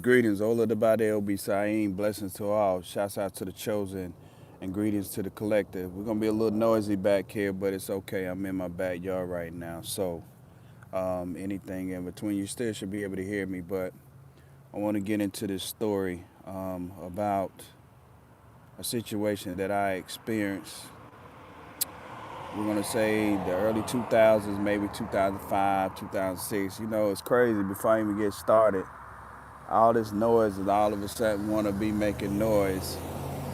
Greetings, Ola Dabade Obi Sayin, blessings to all. Shouts out to the chosen and greetings to the collective. We're gonna be a little noisy back here, but it's okay. I'm in my backyard right now, so anything in between, you still should be able to hear me. But I want to get into this story about a situation that I experienced. We're gonna say the early 2000s, maybe 2005, 2006. You know, it's crazy. Before I even get started, all this noise and all of a sudden want to be making noise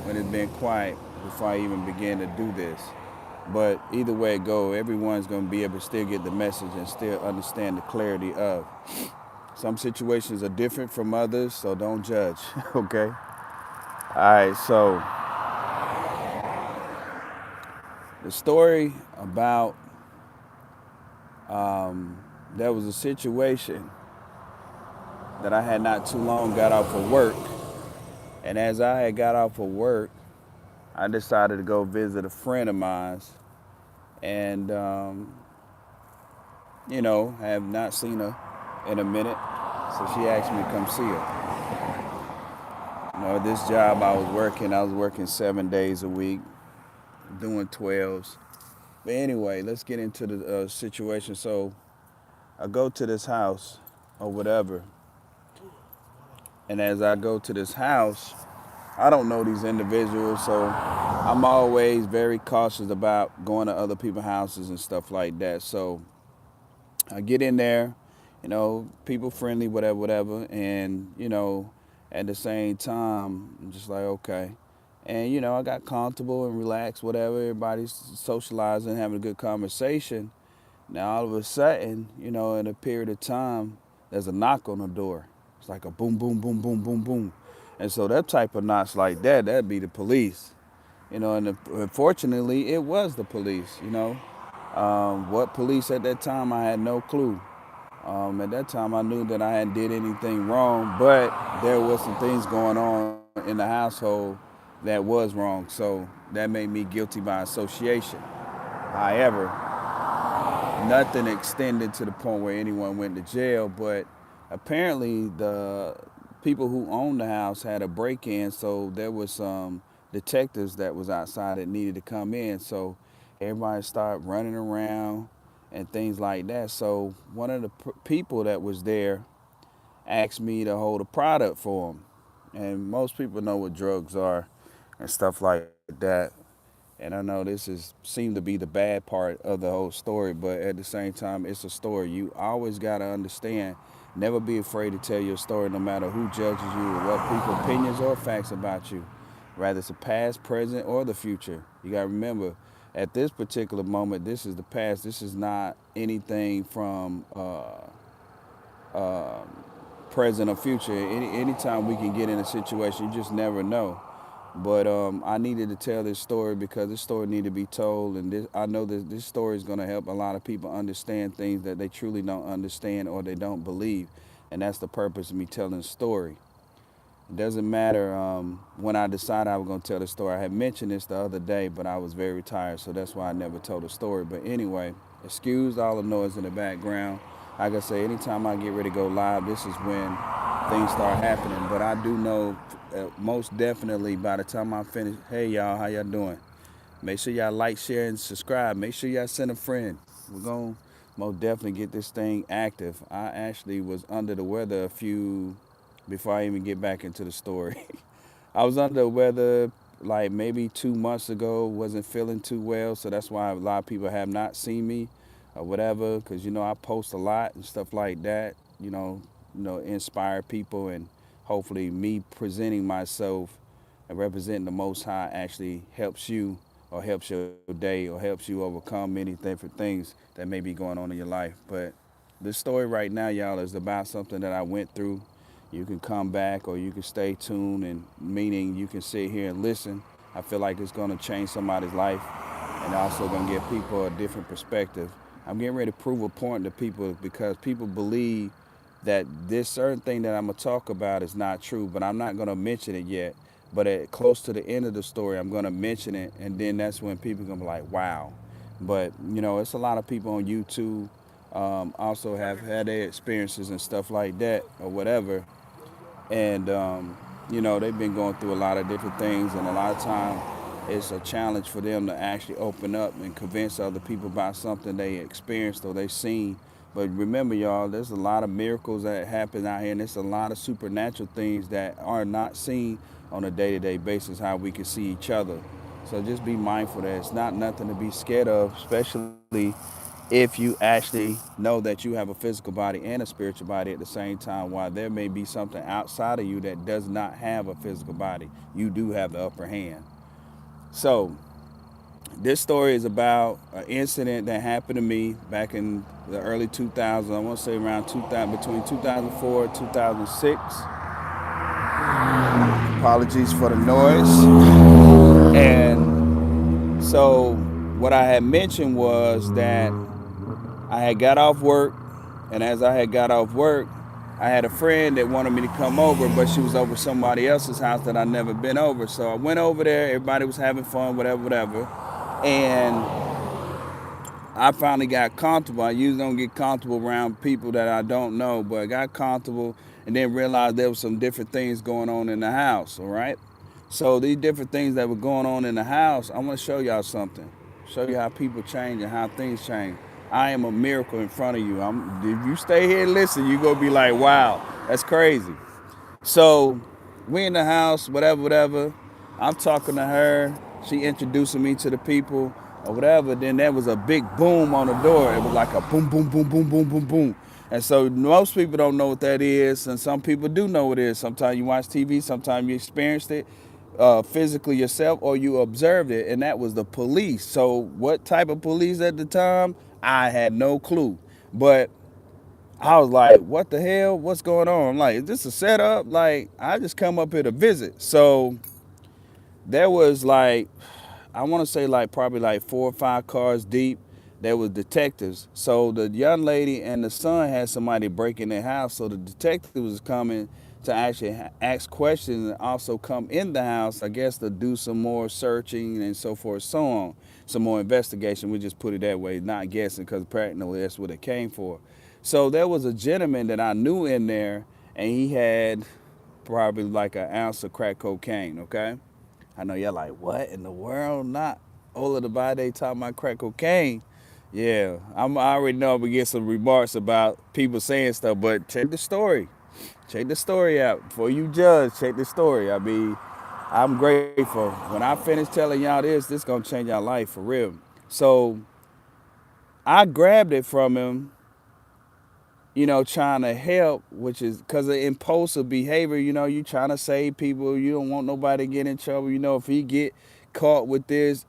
when it's been quiet before I even begin to do this. But either way it go, everyone's going to be able to still get the message and still understand the clarity of. Some situations are different from others, so don't judge, okay? All right, so the story about there was a situation that I had not too long got off of work. And as I had got off of work, I decided to go visit a friend of mine, and have not seen her in a minute. So she asked me to come see her. This job I was working 7 days a week, doing 12s. But anyway, let's get into the situation. So I go to this house or whatever, and as I go to this house, I don't know these individuals, so I'm always very cautious about going to other people's houses and stuff like that. So I get in there, people friendly, whatever, whatever, and at the same time, I'm just like okay, and I got comfortable and relaxed, whatever. Everybody's socializing, having a good conversation. Now all of a sudden, in a period of time, there's a knock on the door. It's like a boom, boom, boom, boom, boom, boom, and so that type of knocks like that, that'd be the police, and unfortunately, it was the police. What police at that time, I had no clue. At that time, I knew that I hadn't did anything wrong, but there was some things going on in the household that was wrong. So that made me guilty by association. However, nothing extended to the point where anyone went to jail, but apparently the people who owned the house had a break-in, so there was some detectives that was outside that needed to come in. So everybody started running around and things like that. So one of the people that was there asked me to hold a product for him. And most people know what drugs are and stuff like that. And I know this is seemed to be the bad part of the whole story, but at the same time, it's a story. You always gotta understand. Never be afraid to tell your story, no matter who judges you or what people's opinions or facts about you. Rather it's the past, present, or the future. You gotta remember, at this particular moment, this is the past. This is not anything from present or future. Anytime we can get in a situation, you just never know. But I needed to tell this story because this story needed to be told, and I know that this story is going to help a lot of people understand things that they truly don't understand or they don't believe, and that's the purpose of me telling the story. It doesn't matter when I decided I was going to tell the story. I had mentioned this the other day, but I was very tired, so that's why I never told the story. But anyway, excuse all the noise in the background. Like I say, anytime I get ready to go live, this is when things start happening. But I do know most definitely by the time I finish, hey y'all, how y'all doing? Make sure y'all like, share, and subscribe. Make sure y'all send a friend. We're going to most definitely get this thing active. I actually was under the weather before I even get back into the story. I was under the weather like maybe 2 months ago, wasn't feeling too well, so that's why a lot of people have not seen me or whatever, because I post a lot and stuff like that, inspire people, and hopefully me presenting myself and representing the Most High actually helps you or helps your day or helps you overcome many different things that may be going on in your life. But this story right now, y'all, is about something that I went through. You can come back or you can stay tuned, and meaning you can sit here and listen. I feel like it's going to change somebody's life and also going to give people a different perspective. I'm getting ready to prove a point to people because people believe that this certain thing that I'm going to talk about is not true, but I'm not going to mention it yet. But at close to the end of the story, I'm going to mention it, and then that's when people are going to be like, wow. But, it's a lot of people on YouTube also have had their experiences and stuff like that or whatever. And they've been going through a lot of different things, and a lot of time it's a challenge for them to actually open up and convince other people about something they experienced or they seen. But remember, y'all, there's a lot of miracles that happen out here, and there's a lot of supernatural things that are not seen on a day-to-day basis, how we can see each other. So just be mindful that it's not nothing to be scared of, especially if you actually know that you have a physical body and a spiritual body at the same time. While there may be something outside of you that does not have a physical body, you do have the upper hand. So this story is about an incident that happened to me back in the early 2000s. I want to say around 2000, between 2004 and 2006. Apologies for the noise. And so what I had mentioned was that I had got off work, and as I had got off work, I had a friend that wanted me to come over, but she was over somebody else's house that I'd never been over. So I went over there. Everybody was having fun, whatever, whatever. And I finally got comfortable. I usually don't get comfortable around people that I don't know, but I got comfortable and then realized there was some different things going on in the house, all right? So these different things that were going on in the house, I want to show y'all something. Show you how people change and how things change. I am a miracle in front of you. If you stay here and listen, you're going to be like, wow, that's crazy. So we in the house, whatever, whatever. I'm talking to her. She introducing me to the people or whatever. Then there was a big boom on the door. It was like a boom, boom, boom, boom, boom, boom, boom. And so most people don't know what that is, and some people do know what it is. Sometimes you watch TV, sometimes you experienced it physically yourself, or you observed it, and that was the police. So what type of police at the time? I had no clue. But I was like, what the hell? What's going on? I'm like, is this a setup? Like, I just come up here to visit. So there was like, I want to say like probably like 4 or 5 cars deep. There was detectives. So the young lady and the son had somebody break in their house. So the detective was coming to actually ask questions and also come in the house, I guess, to do some more searching and so forth, so on. Some more investigation. We just put it that way, not guessing, because practically that's what it came for. So there was a gentleman that I knew in there, and he had probably like an ounce of crack cocaine, okay? I know y'all like, what in the world? Not Ola the Bade talking about crack cocaine. Yeah, I already know I'm gonna get some remarks about people saying stuff, but check the story. Check the story out. Before you judge, check the story. I mean, I'm grateful. When I finish telling y'all this gonna change y'all life for real. So I grabbed it from him, trying to help, which is because of impulsive behavior. You trying to save people. You don't want nobody to get in trouble. If he get caught with this,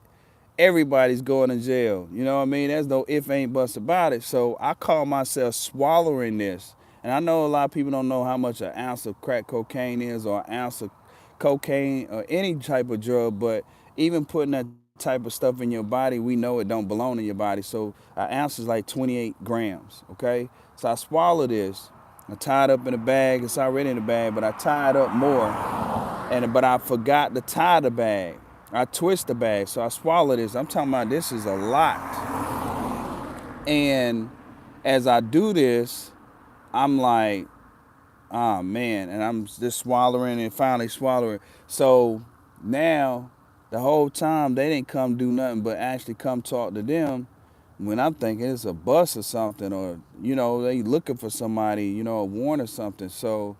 everybody's going to jail. You know what I mean? There's no if, ain't, buts about it. So I call myself swallowing this. And I know a lot of people don't know how much an ounce of crack cocaine is, or an ounce of cocaine, or any type of drug, but even putting that type of stuff in your body, we know it don't belong in your body. So an ounce is like 28 grams, okay? So I swallow this. I tie it up in a bag. It's already in the bag, but I tie it up more. But I forgot to tie the bag. I twist the bag, so I swallow this. I'm talking about this is a lot. And as I do this, I'm like, oh man, and I'm just swallowing and finally swallowing. So now the whole time they didn't come do nothing but actually come talk to them, when I'm thinking it's a bus or something, or they looking for somebody, a warrant or something. So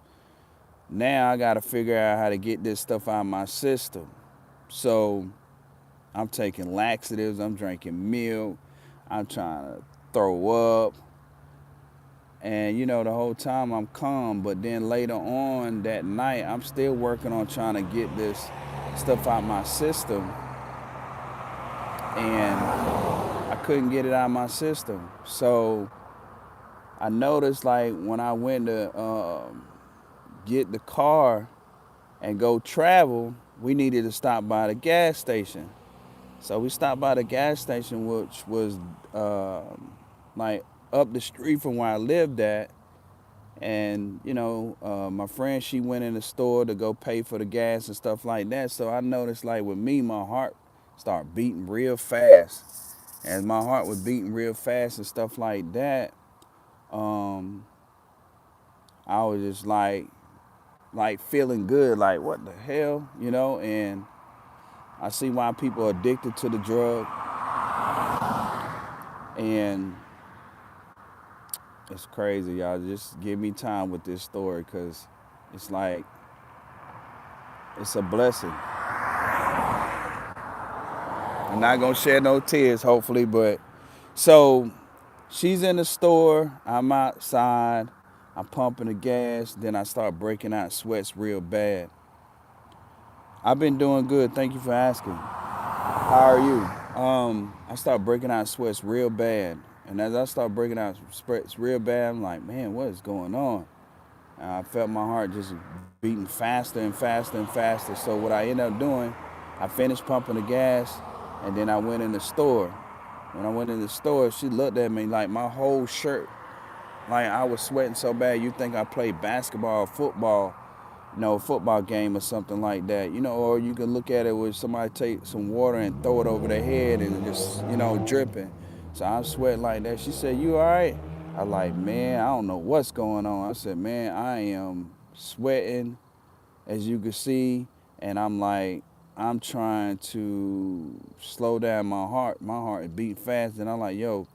now I got to figure out how to get this stuff out of my system. So I'm taking laxatives, I'm drinking milk, I'm trying to throw up. And the whole time I'm calm, but then later on that night, I'm still working on trying to get this stuff out my system. And I couldn't get it out of my system. So I noticed, like, when I went to get the car and go travel, we needed to stop by the gas station. So we stopped by the gas station, which was like up the street from where I lived at. And my friend, she went in the store to go pay for the gas and stuff like that. So I noticed, like, with me, my heart started beating real fast. As my heart was beating real fast and stuff like that, I was just like, like feeling good, like what the hell, and I see why people are addicted to the drug, and it's crazy, y'all. Just give me time with this story, because it's like, it's a blessing. I'm not gonna shed no tears, hopefully, but so she's in the store, I'm outside, I'm pumping the gas, then I start breaking out sweats real bad. I've been doing good, thank you for asking. How are you? I start breaking out sweats real bad. And as I start breaking out sweats real bad, I'm like, man, what is going on? And I felt my heart just beating faster and faster and faster. So what I ended up doing, I finished pumping the gas, and then I went in the store. When I went in the store, she looked at me like my whole shirt, like I was sweating so bad, you think I played basketball or football, football game or something like that, or you can look at it with somebody take some water and throw it over their head and just, dripping. So I'm sweating like that. She said, you all right? I like, man, I don't know what's going on. I said, man, I am sweating, as you can see, and I'm like, I'm trying to slow down my heart. My heart is beating fast, and I'm like, yo,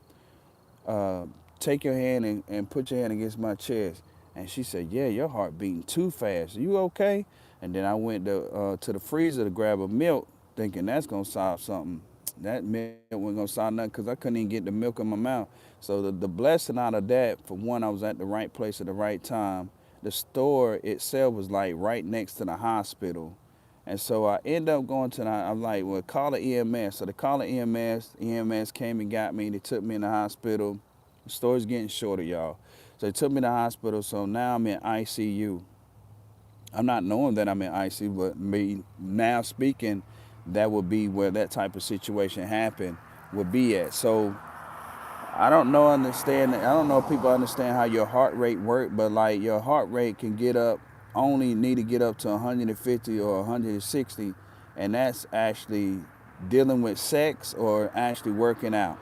uh, take your hand and put your hand against my chest. And she said, yeah, your heart beating too fast. You okay? And then I went to the freezer to grab a milk, thinking that's going to solve something. That milk wasn't going to solve nothing, because I couldn't even get the milk in my mouth. So the blessing out of that, for one, I was at the right place at the right time. The store itself was like right next to the hospital. And so I ended up going to I'm like, well, call the EMS. So they called the EMS. EMS came and got me. They took me in the hospital. The story's getting shorter, y'all. So they took me to the hospital. So now I'm in ICU. I'm not knowing that I'm in ICU, but me now speaking, that would be where that type of situation happened, would be at. So I don't know if people understand how your heart rate works, but like your heart rate can only need to get up to 150 or 160, and that's actually dealing with sex or actually working out.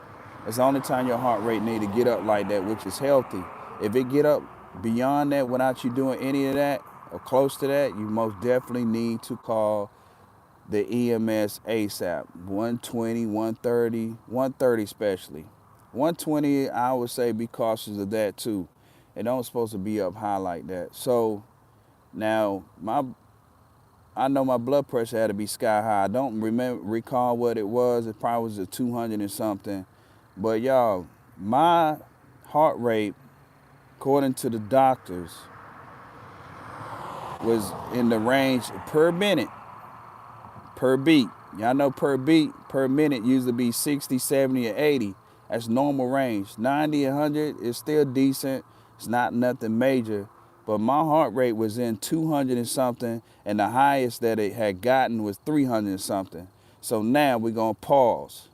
It's the only time your heart rate need to get up like that, which is healthy. If it get up beyond that without you doing any of that or close to that, you most definitely need to call the EMS ASAP. 120, 130, 130 especially. 120, I would say be cautious of that too. It don't supposed to be up high like that. So now I know my blood pressure had to be sky high. I don't recall what it was. It probably was a 200 and something. But y'all, my heart rate, according to the doctors, was in the range per minute, per beat. Y'all know per beat, per minute used to be 60, 70, or 80. That's normal range. 90, 100 is still decent. It's not nothing major. But my heart rate was in 200 and something, and the highest that it had gotten was 300 and something. So now we're going to pause.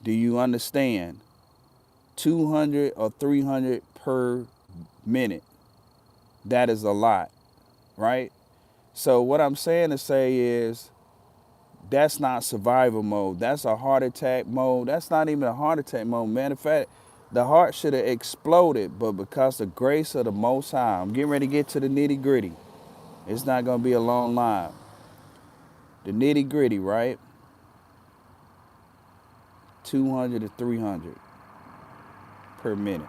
Do you understand? 200 or 300 per minute. That is a lot, right? So what I'm saying to say is, that's not survival mode. That's a heart attack mode. That's not even a heart attack mode. Matter of fact, the heart should have exploded, but because the grace of the Most High, I'm getting ready to get to the nitty gritty. It's not going to be a long line. The nitty gritty, right? 200 to 300 per minute.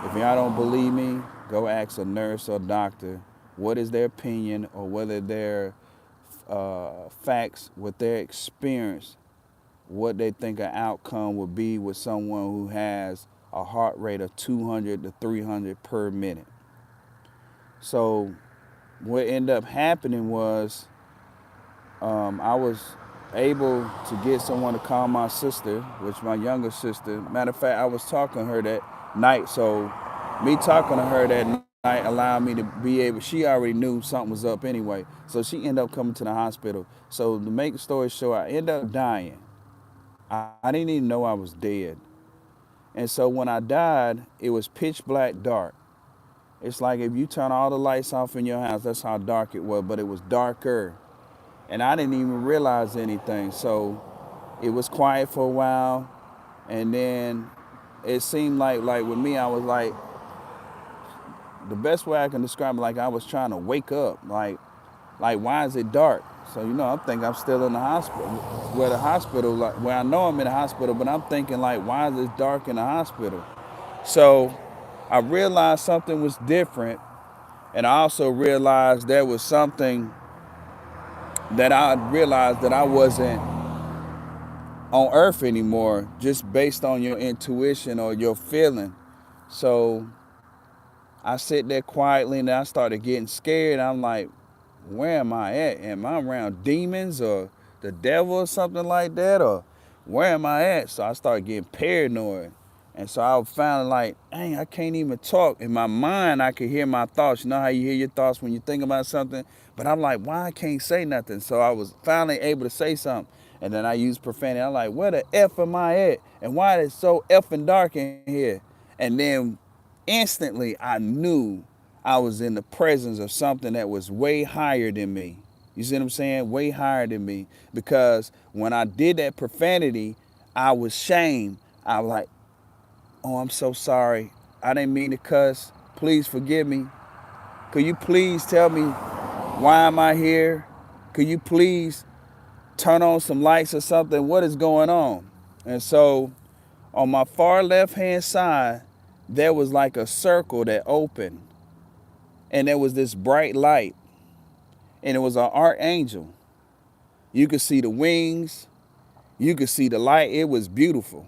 If y'all don't believe me, go ask a nurse or doctor what is their opinion, or whether their facts, with their experience, what they think an outcome would be with someone who has a heart rate of 200 to 300 per minute. So what ended up happening was, I was able to get someone to call my sister, which my younger sister. Matter of fact, I was talking to her that night. So me talking to her that night allowed me to be able, she already knew something was up anyway. So she ended up coming to the hospital. So to make the story short, I ended up dying. I didn't even know I was dead. And so when I died, it was pitch black dark. It's like if you turn all the lights off in your house, that's how dark it was, but it was darker. And I didn't even realize anything. So it was quiet for a while. And then it seemed like with me, I was like, the best way I can describe it, like I was trying to wake up. Like why is it dark? So I'm thinking I'm still in the hospital. Where the hospital, like where I know I'm in the hospital, but I'm thinking like, why is it dark in the hospital? So I realized something was different, and I also realized there was something that I realized that I wasn't on earth anymore, just based on your intuition or your feeling. So I sit there quietly and I started getting scared. I'm like, where am I at? Am I around demons or the devil or something like that? Or where am I at? So I started getting paranoid. And so I found like, dang, I can't even talk. In my mind, I could hear my thoughts. You know how you hear your thoughts when you think about something? But I'm like, why I can't say nothing? So I was finally able to say something. And then I used profanity. I'm like, where the F am I at? And why is it so effing dark in here? And then instantly I knew I was in the presence of something that was way higher than me. You see what I'm saying? Way higher than me. Because when I did that profanity, I was shamed. I was like, oh, I'm so sorry. I didn't mean to cuss. Please forgive me. Could you please tell me why am I here? Could you please turn on some lights or something? What is going on? And so on my far left hand side, there was like a circle that opened, and there was this bright light, and it was an archangel. You could see the wings, you could see the light. It was beautiful.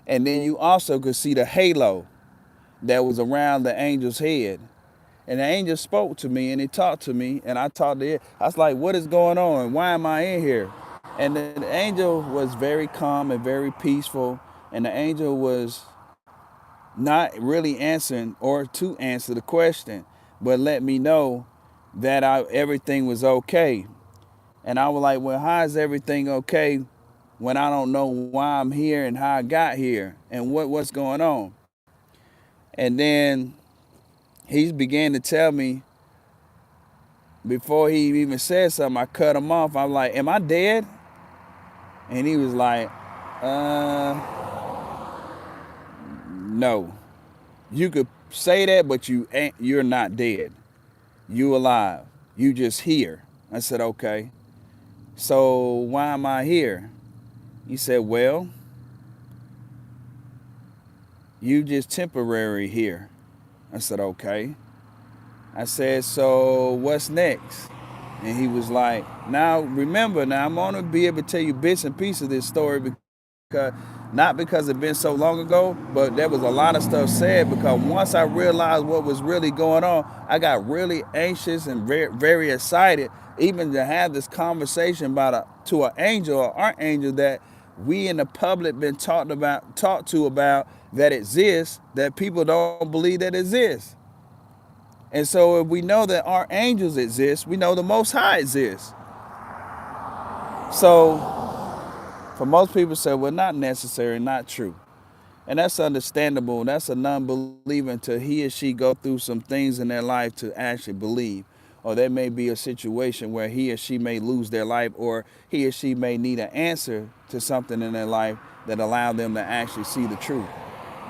And then you also could see the halo that was around the angel's head. And the angel spoke to me and he talked to me, and I talked to it. I was like, what is going on? Why am I in here? And the angel was very calm and very peaceful. And the angel was not really answering or to answer the question, but let me know that everything was okay. And I was like, well, how is everything okay when I don't know why I'm here and how I got here and what's going on? And then he began to tell me, before he even said something, I cut him off. I was like, am I dead? And he was like, no. You could say that, but you're not dead. You alive. You just here. I said, okay. So why am I here? He said, well, you just temporary here. I said, okay. I said, so what's next? And he was like, now remember, now I'm gonna be able to tell you bits and pieces of this story, because not because it's been so long ago, but there was a lot of stuff said, because once I realized what was really going on, I got really anxious and very, very excited, even to have this conversation to an angel or archangel that we in the public been talked to about, that exists, that people don't believe that exists. And so if we know that archangels exist, we know the Most High exists. So for most people say, well, not necessary, not true. And that's understandable. That's a non-believer until he or she go through some things in their life to actually believe. Or there may be a situation where he or she may lose their life, or he or she may need an answer to something in their life that allow them to actually see the truth.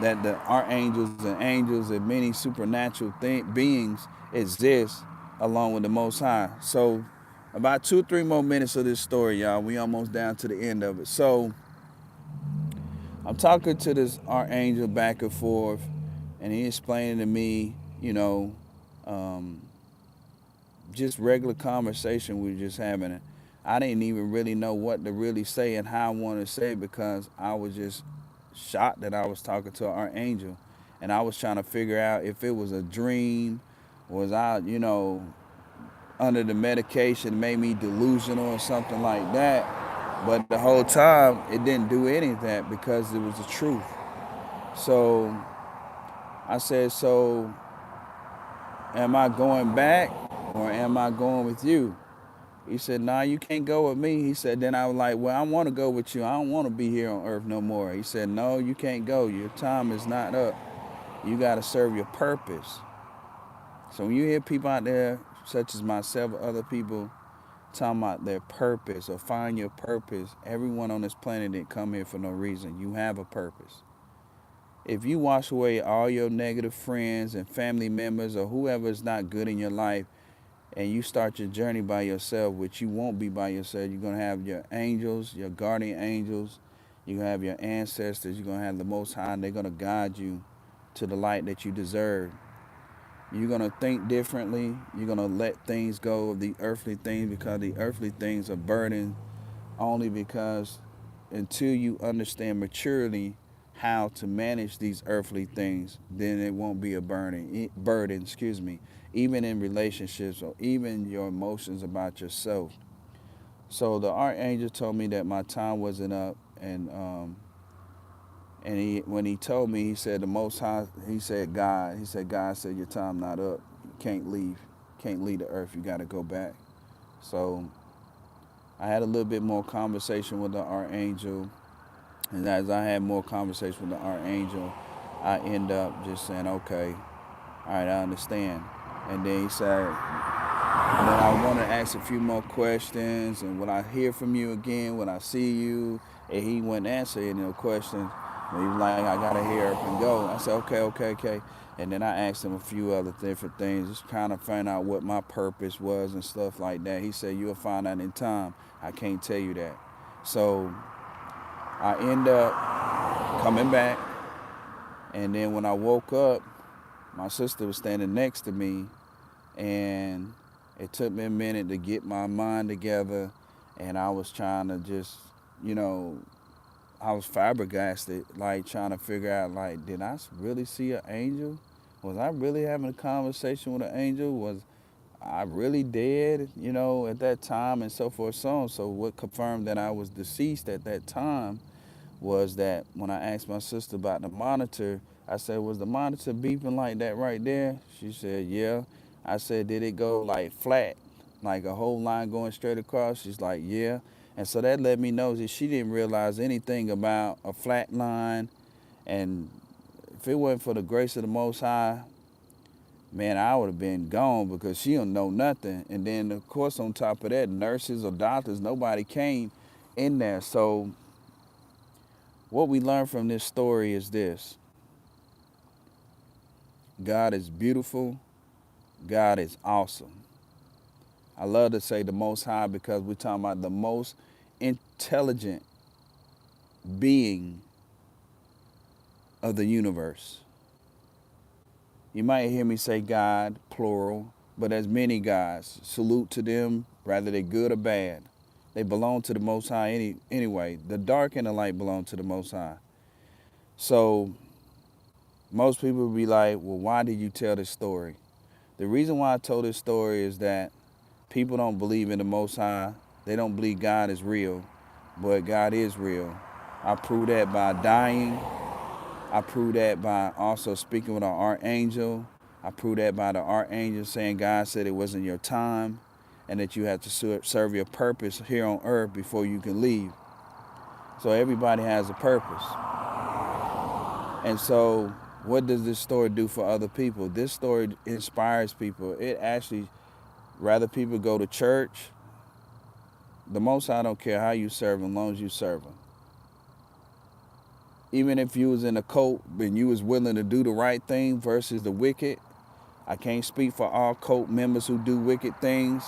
That the archangels and angels and many supernatural beings exist along with the Most High. So about 2 or 3 more minutes of this story, y'all. We almost down to the end of it. So I'm talking to this archangel back and forth, and he explaining to me, um, just regular conversation we were just having. I didn't even really know what to really say and how I wanted to say it, because I was just shocked that I was talking to an archangel, and I was trying to figure out if it was a dream, was I, under the medication made me delusional or something like that. But the whole time it didn't do any of that, because it was the truth. So I said, so am I going back or am I going with you? He said, nah, you can't go with me. He said, then I was like, well, I want to go with you. I don't want to be here on earth no more. He said, no, you can't go. Your time is not up. You got to serve your purpose. So when you hear people out there, such as myself or other people, talking about their purpose or find your purpose, everyone on this planet didn't come here for no reason. You have a purpose. If you wash away all your negative friends and family members or whoever is not good in your life, and you start your journey by yourself, which you won't be by yourself, you're going to have your angels, your guardian angels, you're going to have your ancestors, you're going to have the Most High, and they're going to guide you to the light that you deserve. You're going to think differently. You're going to let things go of the earthly things, because the earthly things are burden only because until you understand maturely how to manage these earthly things, then it won't be a burden, even in relationships or even your emotions about yourself. So the archangel told me that my time wasn't up, and when he told me, he said the Most High, God said your time not up. You can't leave the earth. You got to go back. So I had a little bit more conversation with the archangel, and as I had more conversation with the archangel, I end up just saying, okay, all right, I understand. And then he said, and then I want to ask a few more questions, and will I hear from you again? Will I see you? And he wouldn't answer any of the questions. And he was like, I got to hear up and go. I said, okay. And then I asked him a few other different things, just kind of find out what my purpose was and stuff like that. He said, you'll find out in time. I can't tell you that. So I end up coming back. And then when I woke up, my sister was standing next to me, and it took me a minute to get my mind together, and I was trying to just, I was flabbergasted, like trying to figure out, like, did I really see an angel? Was I really having a conversation with an angel? Was I really dead, at that time, and so forth, so on. So what confirmed that I was deceased at that time was that when I asked my sister about the monitor, I said, was the monitor beeping like that right there? She said, yeah. I said, did it go like flat, like a whole line going straight across? She's like, yeah. And so that let me know that she didn't realize anything about a flat line. And if it wasn't for the grace of the Most High, man, I would have been gone, because she don't know nothing. And then, of course, on top of that, nurses or doctors, nobody came in there. So what we learn from this story is this: God is beautiful. God is awesome. I love to say the Most High, because we're talking about the most intelligent being of the universe. You might hear me say God, plural, but there's many gods. Salute to them, whether they're good or bad. They belong to the Most High anyway. The dark and the light belong to the Most High. So most people will be like, well, why did you tell this story? The reason why I told this story is that people don't believe in the Most High. They don't believe God is real, but God is real. I prove that by dying. I prove that by also speaking with an archangel. I prove that by the archangel saying God said it wasn't your time, and that you have to serve your purpose here on earth before you can leave. So everybody has a purpose. And so what does this story do for other people? This story inspires people. It actually, rather people go to church, the Most High don't care how you serve him, as long as you serve him. Even if you was in a cult and you was willing to do the right thing versus the wicked, I can't speak for all cult members who do wicked things,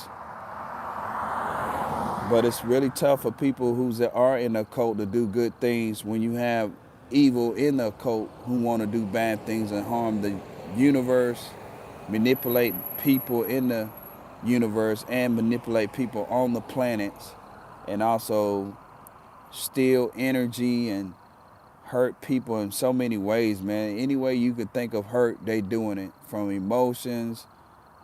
but it's really tough for people who are in a cult to do good things when you have evil in the cult who want to do bad things and harm the universe, manipulate people in the universe, and manipulate people on the planets, and also steal energy and hurt people in so many ways, man. Any way you could think of hurt, they doing it. From emotions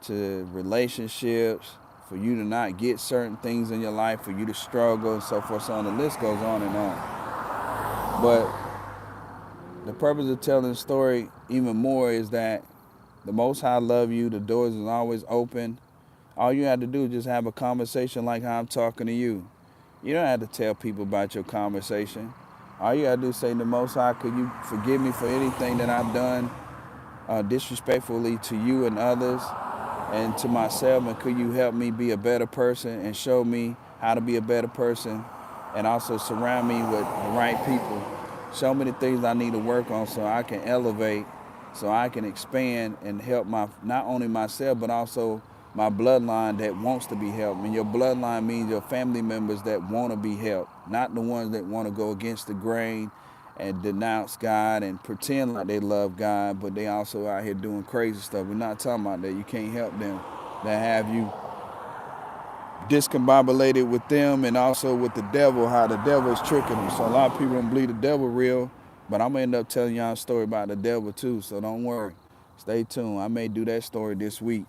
to relationships, for you to not get certain things in your life, for you to struggle and so forth, so on. The list goes on and on. But the purpose of telling the story even more is that the Most High love you. The doors is always open. All you have to do is just have a conversation like how I'm talking to you. You don't have to tell people about your conversation. All you gotta do is say, the Most High, could you forgive me for anything that I've done disrespectfully to you and others and to myself, and could you help me be a better person and show me how to be a better person, and also surround me with the right people so many things I need to work on so I can elevate, so I can expand and help my not only myself but also my bloodline that wants to be helped. And your bloodline means your family members that want to be helped, not the ones that want to go against the grain and denounce God and pretend like they love God, but they also out here doing crazy stuff. We're not talking about that. You can't help them. That have you discombobulated with them and also with the devil, how the devil is tricking them. So a lot of people don't believe the devil real, but I'm gonna end up telling y'all a story about the devil too, so don't worry. Stay tuned. I may do that story this week.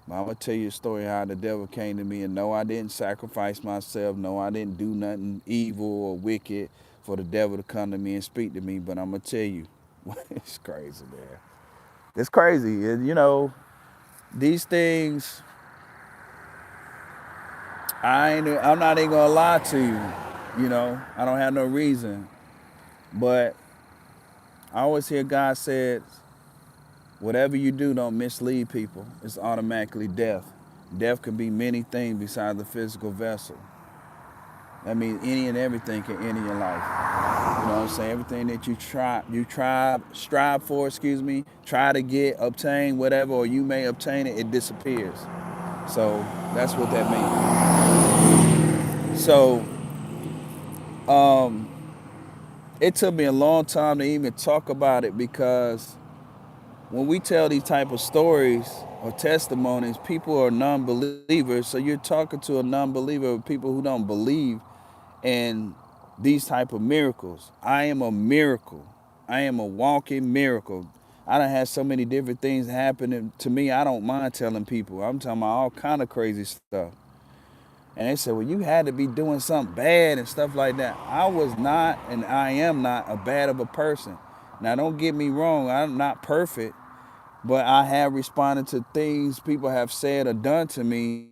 But I'm gonna tell you a story how the devil came to me, and no, I didn't sacrifice myself. No, I didn't do nothing evil or wicked for the devil to come to me and speak to me, but I'm gonna tell you, it's crazy, man. It's crazy. And, these things, I'm not even gonna lie to you. I don't have no reason. But I always hear God said, whatever you do, don't mislead people. It's automatically death. Death can be many things besides the physical vessel. That means any and everything can end in your life. You know what I'm saying? Everything that strive for, try to get, obtain, whatever, or you may obtain it, it disappears. So that's what that means. So it took me a long time to even talk about it, because when we tell these type of stories or testimonies, people are non-believers. So you're talking to a non-believer, people who don't believe in these type of miracles. I am a miracle. I am a walking miracle. I done had so many different things happening to me. I don't mind telling people. I'm talking about all kind of crazy stuff. And they said, well, you had to be doing something bad and stuff like that. I was not, and I am not a bad of a person. Now, don't get me wrong. I'm not perfect, but I have responded to things people have said or done to me.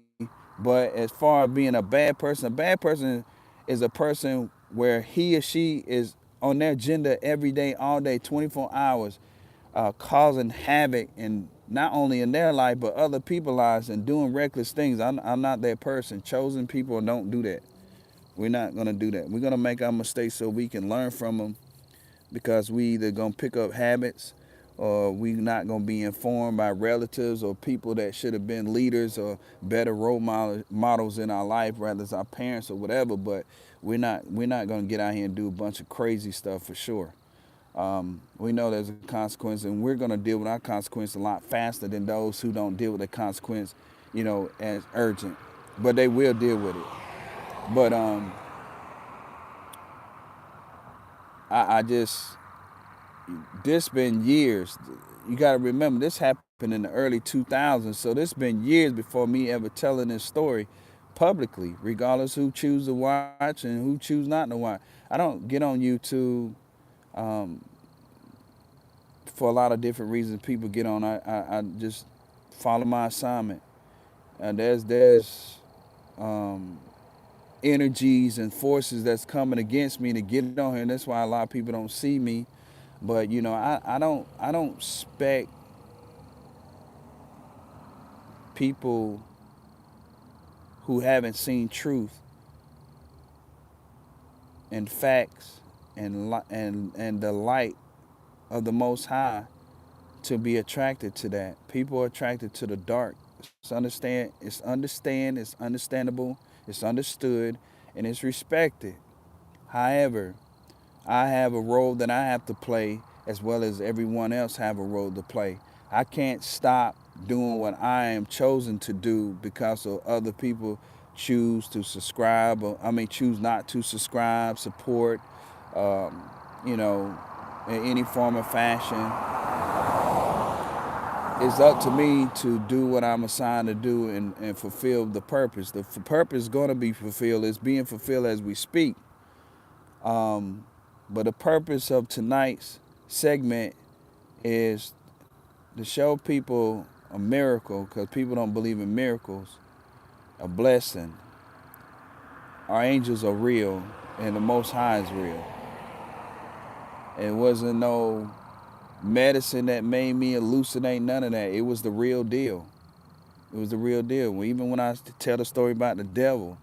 But as far as being a bad person is a person where he or she is on their agenda every day, all day, 24 hours, causing havoc, and not only in their life, but other people's lives, and doing reckless things. I'm not that person. Chosen people don't do that. We're not going to do that. We're going to make our mistakes so we can learn from them, because we either going to pick up habits, or we not going to be informed by relatives or people that should have been leaders or better role models in our life, rather as our parents or whatever. But we're not going to get out here and do a bunch of crazy stuff for sure. We know there's a consequence, and we're going to deal with our consequence a lot faster than those who don't deal with the consequence, as urgent. But they will deal with it. But I just, this been years. You got to remember, this happened in the early 2000s, so this been years before me ever telling this story publicly, regardless who choose to watch and who choose not to watch. I don't get on YouTube for a lot of different reasons. People get on. I just follow my assignment. And there's energies and forces that's coming against me to get on here, and that's why a lot of people don't see me. But I don't expect people who haven't seen truth and facts and the light of the Most High to be attracted to that. People are attracted to the dark. It's understandable, it's understood, and it's respected. However, I have a role that I have to play, as well as everyone else have a role to play. I can't stop doing what I am chosen to do because of other people choose to subscribe, choose not to subscribe, support, you know, in any form or fashion. It's up to me to do what I'm assigned to do and fulfill the purpose. The purpose is going to be fulfilled. It's being fulfilled as we speak. But the purpose of tonight's segment is to show people a miracle, because people don't believe in miracles, a blessing. Our angels are real, and the Most High is real. It wasn't no medicine that made me hallucinate, none of that. It was the real deal. It was the real deal. Even when I tell the story about the devil,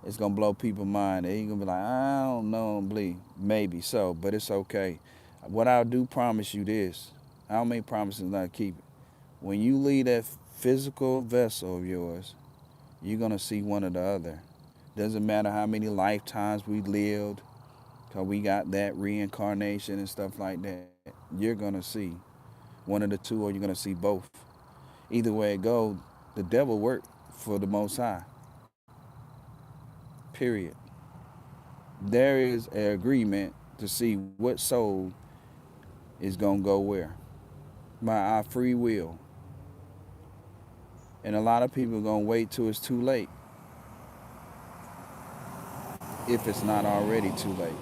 it's gonna blow people's mind. They gonna be like, I don't know, believe. Maybe so, but it's okay. What I do promise you this, I don't make promises not keep it. When you leave that physical vessel of yours, you're gonna see one or the other. Doesn't matter how many lifetimes we lived, cause we got that reincarnation and stuff like that. You're gonna see one of the two, or you're gonna see both. Either way it goes, the devil worked for the Most High. Period. There is an agreement to see what soul is gonna go where by our free will, and a lot of people are gonna wait till it's too late, if it's not already too late.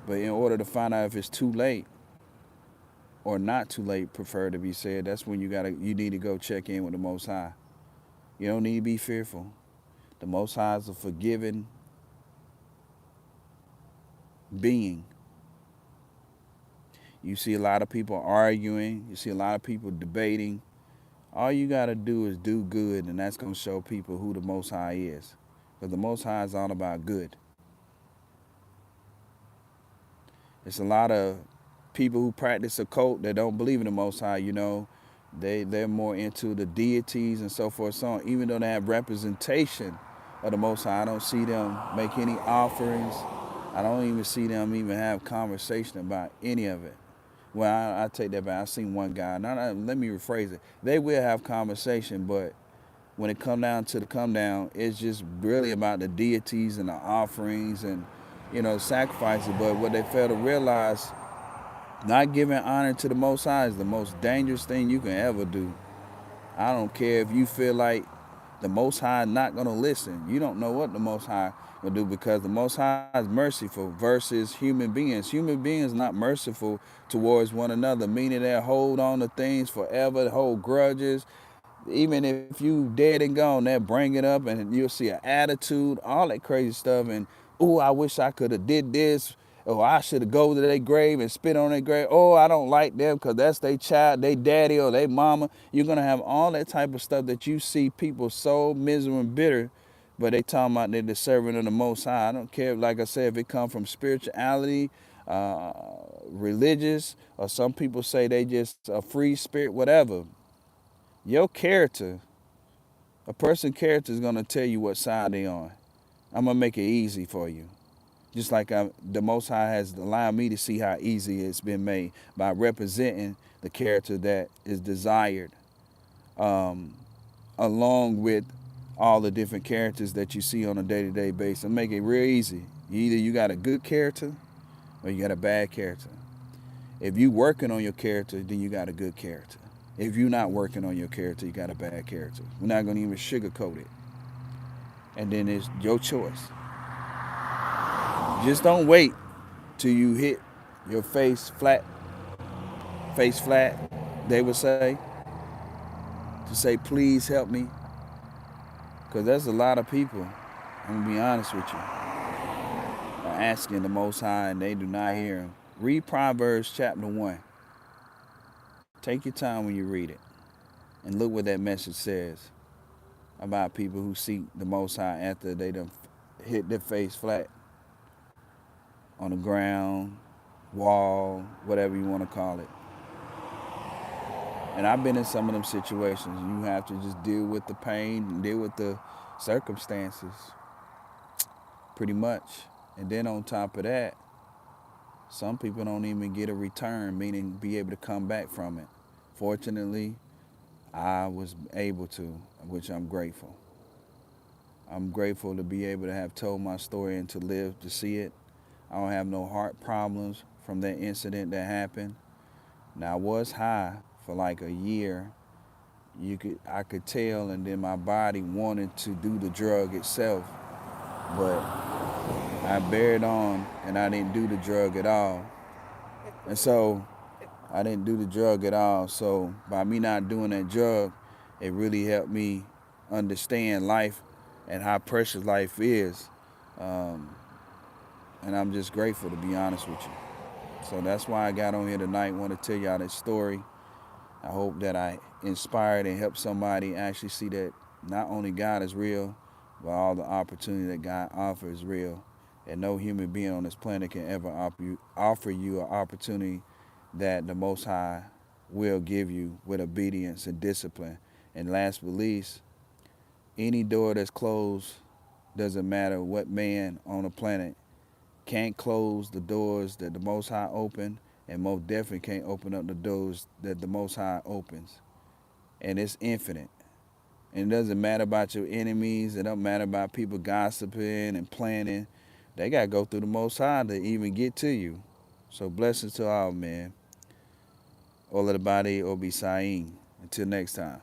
But in order to find out if it's too late or not too late, prefer to be said, that's when you need to go check in with the Most High. You don't need to be fearful. The Most High is a forgiving being. You see a lot of people arguing. You see a lot of people debating. All you got to do is do good, and that's going to show people who the Most High is. Because the Most High is all about good. It's a lot of people who practice a cult that don't believe in the Most High, they're more into the deities and so forth, so on. Even though they have representation of the Most High, I don't see them make any offerings. I don't even see them even have conversation about any of it. Well, I take that back. I seen one guy. Let me rephrase it. They will have conversation, but when it come down to the come down, it's just really about the deities and the offerings and, sacrifices. But what they fail to realize, not giving honor to the Most High is the most dangerous thing you can ever do. I don't care if you feel like the Most High is not going to listen. You don't know what the Most High will do, because the Most High is merciful versus human beings. Human beings not merciful towards one another, meaning they hold on to things forever, hold grudges. Even if you dead and gone, they'll bring it up and you'll see an attitude, all that crazy stuff. And, oh, I wish I could have did this. Oh, I should have go to their grave and spit on their grave. Oh, I don't like them because that's their child, their daddy or their mama. You're going to have all that type of stuff that you see people so miserable and bitter, but they talking about they're the servant of the Most High. I don't care, like I said, if it come from spirituality, religious, or some people say they just a free spirit, whatever. Your character, a person's character is going to tell you what side they on. I'm going to make it easy for you. Just like the Most High has allowed me to see how easy it's been made by representing the character that is desired, along with all the different characters that you see on a day-to-day basis. And make it real easy. Either you got a good character or you got a bad character. If you working on your character, then you got a good character. If you're not working on your character, you got a bad character. We're not going to even sugarcoat it. And then it's your choice. Just don't wait till you hit your face flat, they would say, to say, please help me. Because there's a lot of people, I'm going to be honest with you, are asking the Most High and they do not hear him. Read Proverbs chapter 1. Take your time when you read it and look what that message says about people who seek the Most High after they done hit their face flat on the ground, wall, whatever you want to call it. And I've been in some of them situations. You have to just deal with the pain, deal with the circumstances, pretty much. And then on top of that, some people don't even get a return, meaning be able to come back from it. Fortunately, I was able to, which I'm grateful. I'm grateful to be able to have told my story and to live to see it. I don't have no heart problems from that incident that happened. Now, I was high for like a year. I could tell, and then my body wanted to do the drug itself, but I bared on and I didn't do the drug at all. And so I didn't do the drug at all. So by me not doing that drug, it really helped me understand life and how precious life is. And I'm just grateful, to be honest with you. So that's why I got on here tonight, want to tell y'all that story. I hope that I inspired and helped somebody actually see that not only God is real, but all the opportunity that God offers is real. And no human being on this planet can ever offer you an opportunity that the Most High will give you with obedience and discipline. And last but least, any door that's closed, doesn't matter what man on the planet, can't close the doors that the Most High open, and most definitely can't open up the doors that the Most High opens. And it's infinite. And it doesn't matter about your enemies. It don't matter about people gossiping and planning. They got to go through the Most High to even get to you. So blessings to all, man. All of the body, Obi Sayin. Until next time.